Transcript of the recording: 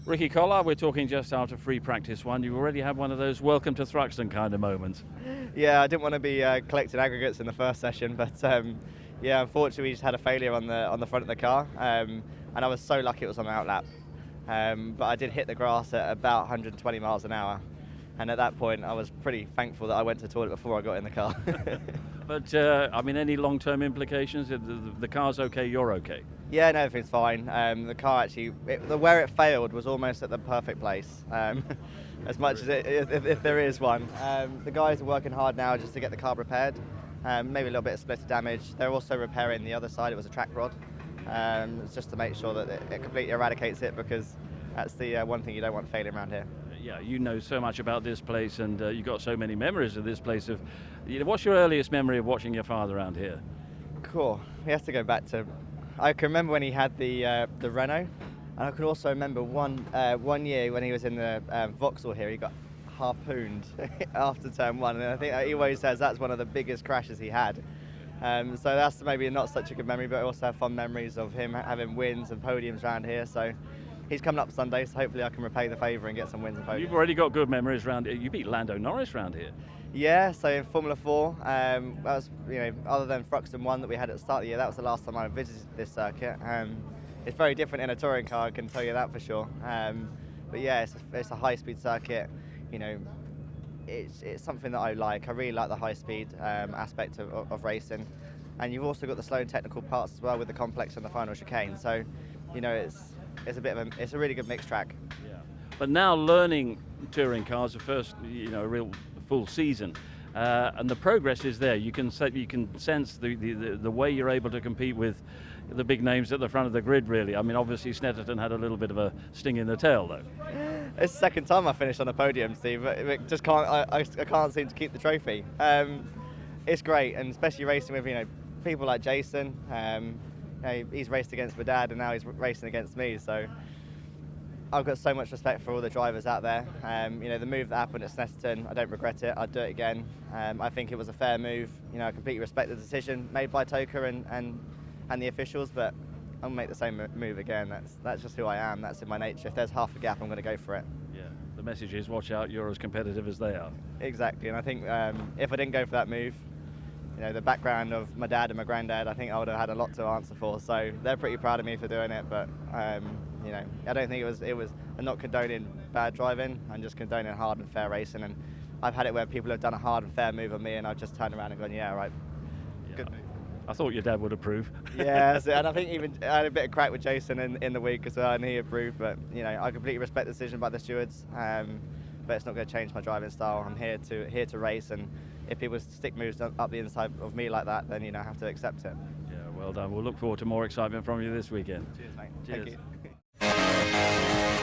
Ricky Collard, we're talking just after free practice one. You've already had one of those welcome to Thruxton kind of moments. Yeah, I didn't want to be collecting aggregates in the first session, but yeah, unfortunately we just had a failure on the front of the car, and I was so lucky it was on an outlap. But I did hit the grass at about 120 miles an hour, and at that point I was pretty thankful that I went to the toilet before I got in the car. But I mean, any long-term implications? The car's okay, you're okay? Yeah, no, everything's fine. The car actually, where it failed was almost at the perfect place, as much as if there is one. The guys are working hard now just to get the car repaired. Maybe a little bit of splitter damage. They're also repairing the other side. It was a track rod. It's just to make sure that it completely eradicates it, because that's the one thing you don't want failing around here. Yeah, you know so much about this place, and you've got so many memories of this place. What's your earliest memory of watching your father around here? Cool. He has to go back to. I can remember when he had the Renault, and I can also remember one year when he was in the Vauxhall here. He got harpooned after turn one, and I think he always says that's one of the biggest crashes he had. So that's maybe not such a good memory, but I also have fond memories of him having wins and podiums around here. So he's coming up Sunday, so hopefully I can repay the favour and get some wins and podiums. You've already got good memories around here. You beat Lando Norris around here. Yeah, so in Formula 4, that was, other than Thruxton 1 that we had at the start of the year, that was the last time I visited this circuit. It's very different in a touring car, I can tell you that for sure. But yeah, it's a high-speed circuit. It's something that I like. I really like the high-speed aspect of racing, and you've also got the slow and technical parts as well with the complex and the final chicane. So, it's a really good mixed track. Yeah. But now learning touring cars, the first a real full season, and the progress is there. You can sense the way you're able to compete with the big names at the front of the grid. Really, I mean, obviously Snetterton had a little bit of a sting in the tail though. It's the second time I finished on a podium, Steve. But just can't. I can't seem to keep the trophy. It's great, and especially racing with people like Jason. He's raced against my dad, and now he's racing against me. So I've got so much respect for all the drivers out there. The move that happened at Snetterton, I don't regret it. I'd do it again. I think it was a fair move. I completely respect the decision made by Toka and the officials, but I'll make the same move again. That's just who I am. That's in my nature. If there's half a gap, I'm going to go for it. Yeah. The message is, watch out. You're as competitive as they are. Exactly. And I think if I didn't go for that move, the background of my dad and my granddad, I think I would have had a lot to answer for. So they're pretty proud of me for doing it. But I don't think it was. I'm not condoning bad driving. I'm just condoning hard and fair racing. And I've had it where people have done a hard and fair move on me, and I've just turned around and gone, yeah, right, good move. I thought your dad would approve. Yeah, and I think even I had a bit of crack with Jason in the week as well, and he approved. But I completely respect the decision by the stewards. But it's not going to change my driving style. I'm here to race, and if people stick moves up the inside of me like that, then I have to accept it. Yeah, well done. We'll look forward to more excitement from you this weekend. Cheers, mate. Cheers. Thank you.